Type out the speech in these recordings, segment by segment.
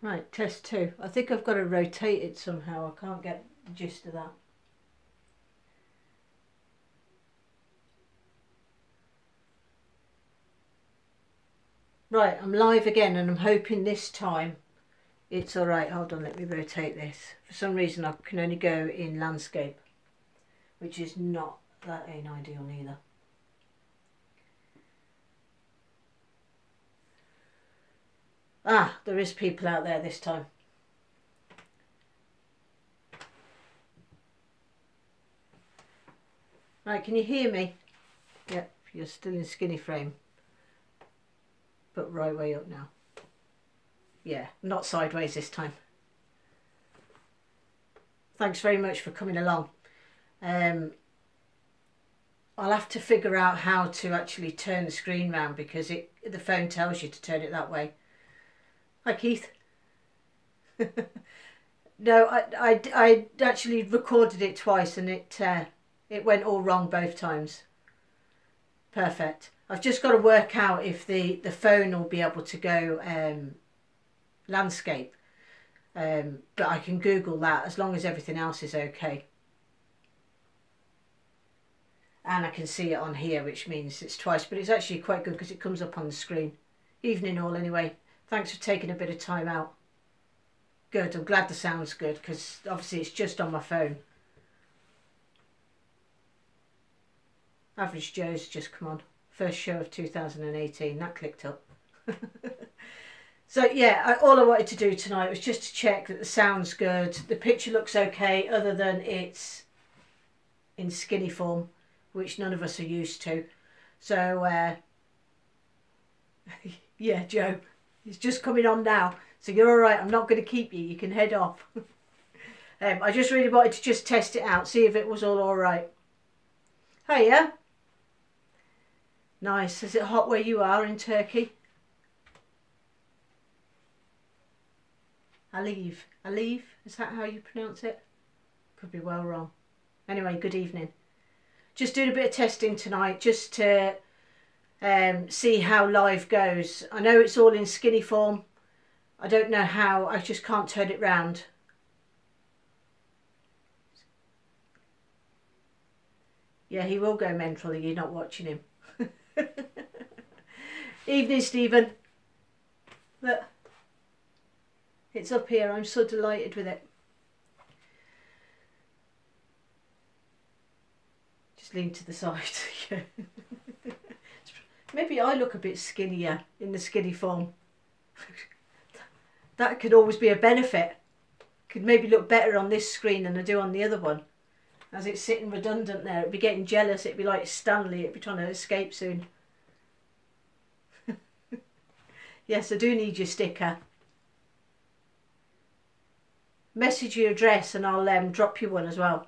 Right, test 2. I think I've got to rotate it somehow. I can't get the gist of that. Right, I'm live again and I'm hoping this time it's alright. Hold on, let me rotate this. For some reason I can only go in landscape, which is not, that ain't ideal neither. Ah, there is people out there this time. Right, can you hear me? Yep, you're still in skinny frame. But right way up now. Yeah, not sideways this time. Thanks very much for coming along. I'll have to figure out how to actually turn the screen round because the phone tells you to turn it that way. Hi Keith. No, I actually recorded it twice and it went all wrong both times. Perfect. I've just got to work out if the phone will be able to go landscape. But I can Google that as long as everything else is okay. And I can see it on here, which means it's twice, but it's actually quite good because it comes up on the screen. Evening all anyway. Thanks for taking a bit of time out. Good, I'm glad the sound's good because obviously it's just on my phone. Average Joe's just come on. First show of 2018, that clicked up. So yeah, all I wanted to do tonight was just to check that the sound's good. The picture looks okay other than it's in skinny form, which none of us are used to. So yeah, Joe, it's just coming on now. So you're all right, I'm not going to keep you, you can head off. I just really wanted to just test it out, see if it was all right. Hiya. Nice, is it hot where you are in Turkey? Aliv, is that how you pronounce it? Could be well wrong. Anyway, good evening. Just doing a bit of testing tonight just to see how live goes. I know it's all in skinny form. I don't know how, I just can't turn it round. Yeah, he will go mental if you're not watching him. Evening, Stephen. Look, it's up here. I'm so delighted with it. Just lean to the side. Maybe I look a bit skinnier in the skinny form. That could always be a benefit. Could maybe look better on this screen than I do on the other one. As it's sitting redundant there, it'd be getting jealous. It'd be like Stanley. It'd be trying to escape soon. Yes, I do need your sticker. Message your address and I'll drop you one as well.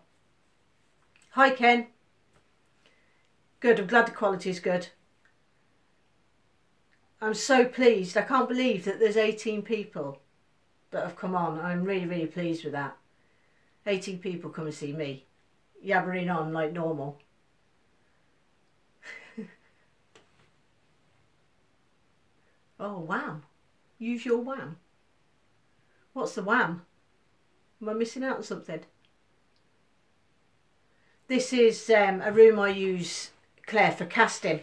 Hi Ken. Good, I'm glad the quality is good. I'm so pleased. I can't believe that there's 18 people that have come on. I'm really, really pleased with that. 18 people come and see me yabbering on like normal. Oh, wham. Use your wham. What's the wham? Am I missing out on something? This is a room I use, Claire, for casting.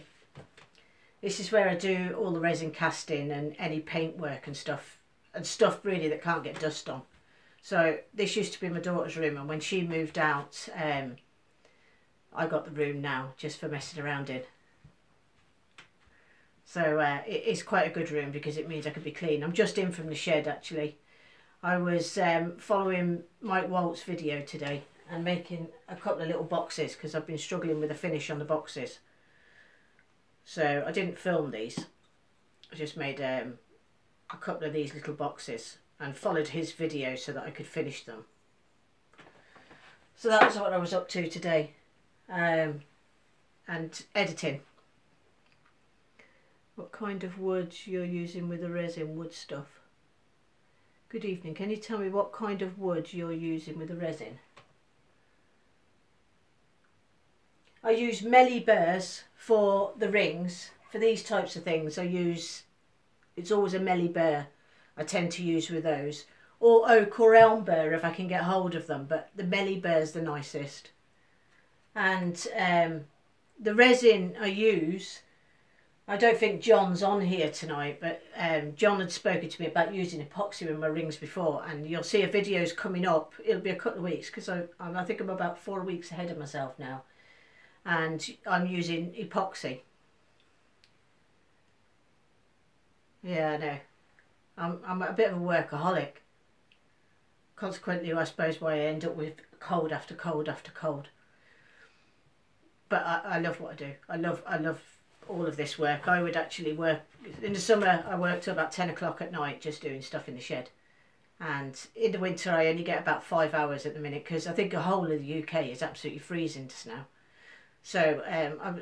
This is where I do all the resin casting and any paint work and stuff really that can't get dust on. So this used to be my daughter's room, and when she moved out, I got the room now just for messing around in. So it is quite a good room because it means I can be clean. I'm just in from the shed actually. I was following Mike Walt's video today and making a couple of little boxes because I've been struggling with the finish on the boxes. So I didn't film these. I just made a couple of these little boxes and followed his video so that I could finish them. So that was what I was up to today. And editing. What kind of wood you're using with the resin? Wood stuff. Good evening. Can you tell me what kind of wood you're using with the resin? I use Melly Burrs for the rings. For these types of things I use, it's always a Melly Burr. I tend to use with those. Or oak or elm burr if I can get hold of them, but the Melie burr's the nicest. And the resin I use, I don't think John's on here tonight, but John had spoken to me about using epoxy in my rings before, and you'll see a video's coming up. It'll be a couple of weeks because I think I'm about 4 weeks ahead of myself now, and I'm using epoxy. Yeah, I know. I'm a bit of a workaholic. Consequently, I suppose why I end up with cold after cold after cold. But I love what I do. I love all of this work. I would actually work in the summer. I work till about 10 o'clock at night just doing stuff in the shed, and in the winter I only get about 5 hours at the minute because I think the whole of the UK is absolutely freezing to snow. So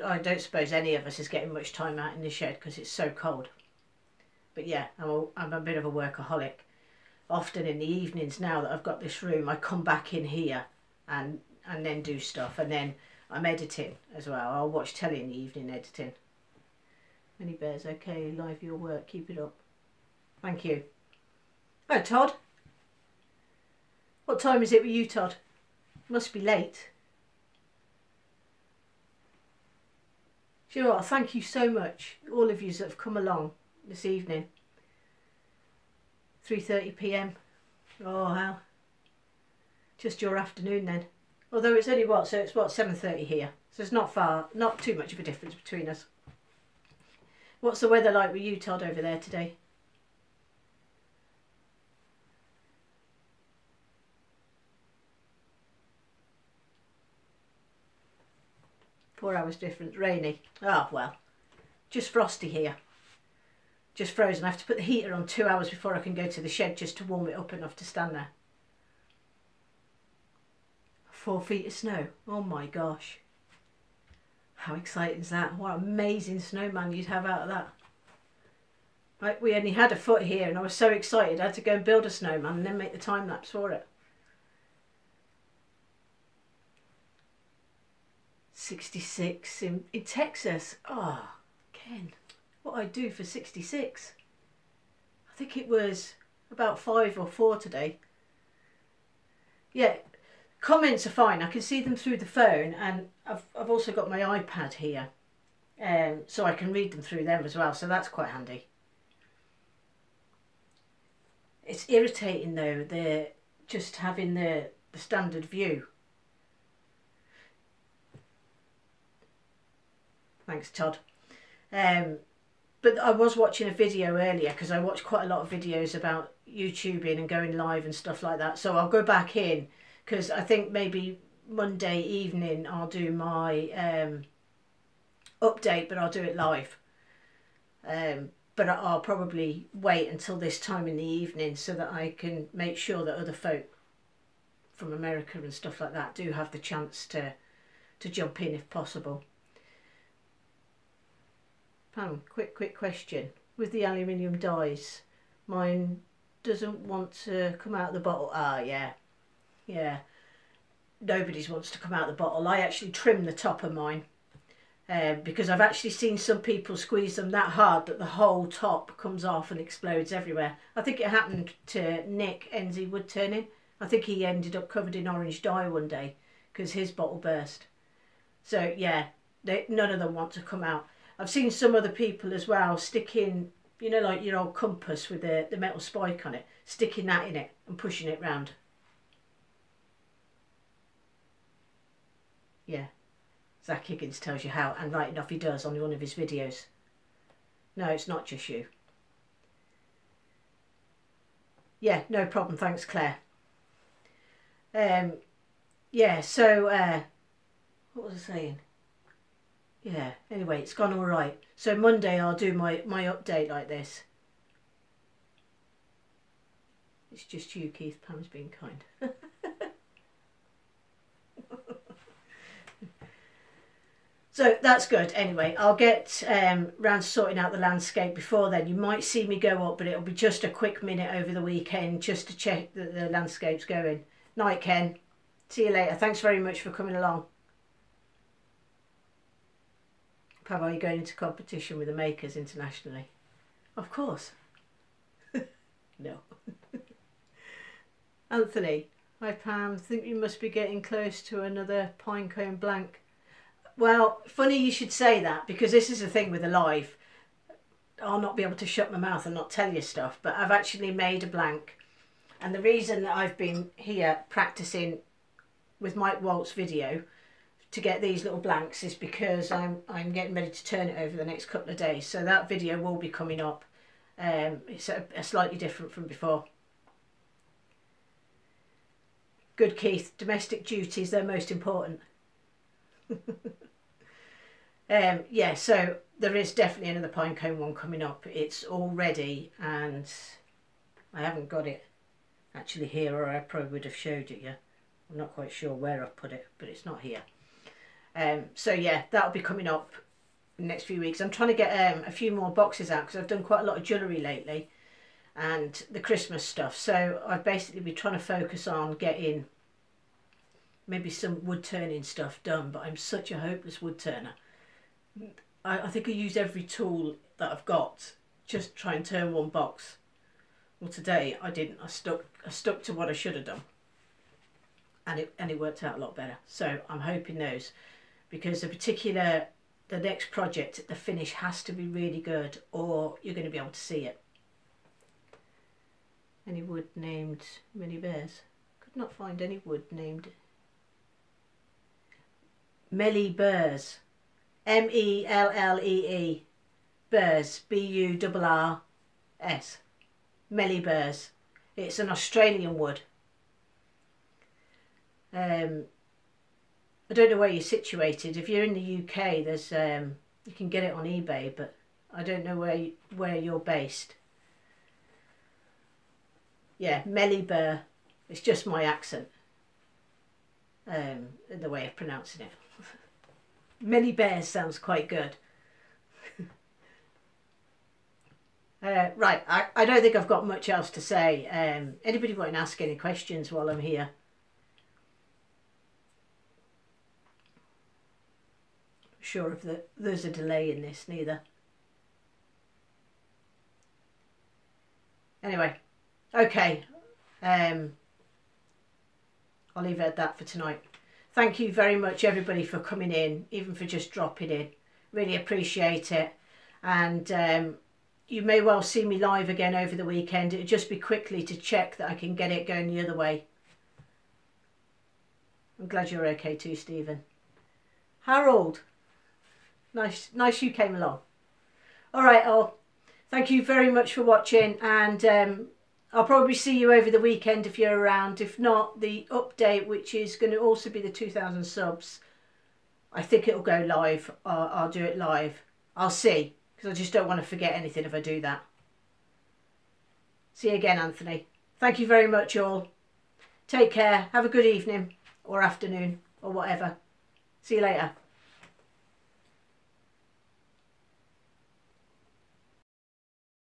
I don't suppose any of us is getting much time out in the shed because it's so cold. But yeah, I'm a bit of a workaholic. Often in the evenings, now that I've got this room, I come back in here and then do stuff, and then I'm editing as well. I'll watch telly in the evening editing. Many bears, okay, live your work, keep it up. Thank you. Oh, Todd. What time is it with you, Todd? Must be late. Do you know what? Thank you so much, all of you that have come along this evening. 3:30 p.m. Oh, wow. Just your afternoon then. Although it's only so it's 7:30 here. So it's not too much of a difference between us. What's the weather like with you, Todd, over there today? Four hours difference. Rainy. Oh, well. Just frosty here. Just frozen. I have to put the heater on 2 hours before I can go to the shed just to warm it up enough to stand there. 4 feet of snow. Oh my gosh. How exciting is that? What an amazing snowman you'd have out of that. Right, we only had a foot here and I was so excited I had to go and build a snowman and then make the time lapse for it. 66 in Texas. Oh, Ken, what I do for 66. I think it was about 5 or 4 today. Yeah, comments are fine. I can see them through the phone, and I've also got my iPad here, so I can read them through them as well. So that's quite handy. It's irritating though, just having the standard view. Thanks, Todd. But I was watching a video earlier because I watch quite a lot of videos about YouTubing and going live and stuff like that. So I'll go back in because I think maybe Monday evening I'll do my update, but I'll do it live. But I'll probably wait until this time in the evening so that I can make sure that other folk from America and stuff like that do have the chance to jump in if possible. Pam, quick question. With the aluminium dies, mine doesn't want to come out of the bottle. Ah, yeah. Nobody's wants to come out of the bottle. I actually trim the top of mine because I've actually seen some people squeeze them that hard that the whole top comes off and explodes everywhere. I think it happened to Nick NZ Wood Turning. I think he ended up covered in orange dye one day because his bottle burst. So yeah, none of them want to come out. I've seen some other people as well sticking, you know, like your old compass with the metal spike on it, sticking that in it and pushing it round. Yeah, Zach Higgins tells you how, and right enough he does on one of his videos. No, it's not just you. Yeah, no problem, thanks Claire. Yeah, so, what was I saying? Yeah, anyway, it's gone all right. So Monday I'll do my update like this. It's just you, Keith. Pam's being kind. So that's good. Anyway, I'll get round to sorting out the landscape before then. You might see me go up, but it'll be just a quick minute over the weekend just to check that the landscape's going. Night, Ken. See you later. Thanks very much for coming along. Pam, are you going into competition with the makers internationally? Of course. No. Anthony, hi Pam, think you must be getting close to another pinecone blank. Well, funny you should say that, because this is the thing with a live. I'll not be able to shut my mouth and not tell you stuff, but I've actually made a blank. And the reason that I've been here practicing with Mike Walt's video to get these little blanks is because I'm getting ready to turn it over the next couple of days. So that video will be coming up. It's a slightly different from before. Good Keith, domestic duties, they're most important. Yeah, so there is definitely another pinecone one coming up. It's all ready and I haven't got it actually here, or I probably would have showed it you. I'm not quite sure where I've put it, but it's not here. So yeah, that'll be coming up in the next few weeks. I'm trying to get a few more boxes out because I've done quite a lot of jewellery lately and the Christmas stuff. So I've basically been trying to focus on getting maybe some wood turning stuff done, but I'm such a hopeless wood turner. I think I use every tool that I've got just to try and turn one box. Well, today I didn't. I stuck to what I should have done, and it worked out a lot better. So I'm hoping those, because the next project, the finish has to be really good, or you're going to be able to see it. Any wood named Mini Bears? Could not find any wood named Melly Burrs. Mellee. Burrs. Burrs. Melly Burrs. It's an Australian wood. I don't know where you're situated. If you're in the UK, there's you can get it on eBay, but I don't know where you're based. Yeah, Melly Burr. It's just my accent. The way of pronouncing it. Melly Bears sounds quite good. Right, I don't think I've got much else to say. Anybody want to ask any questions while I'm here? Sure if there's a delay in this neither. Anyway, okay. I'll leave it at that for tonight. Thank you very much everybody for coming in, even for just dropping in. Really appreciate it. And you may well see me live again over the weekend. It'll just be quickly to check that I can get it going the other way. I'm glad you're okay too, Stephen. Harold, nice you came along. All right, all. Thank you very much for watching, and I'll probably see you over the weekend if you're around. If not, the update, which is going to also be the 2,000 subs, I think it'll go live. I'll do it live. I'll see, because I just don't want to forget anything if I do that. See you again, Anthony. Thank you very much, all. Take care. Have a good evening or afternoon or whatever. See you later.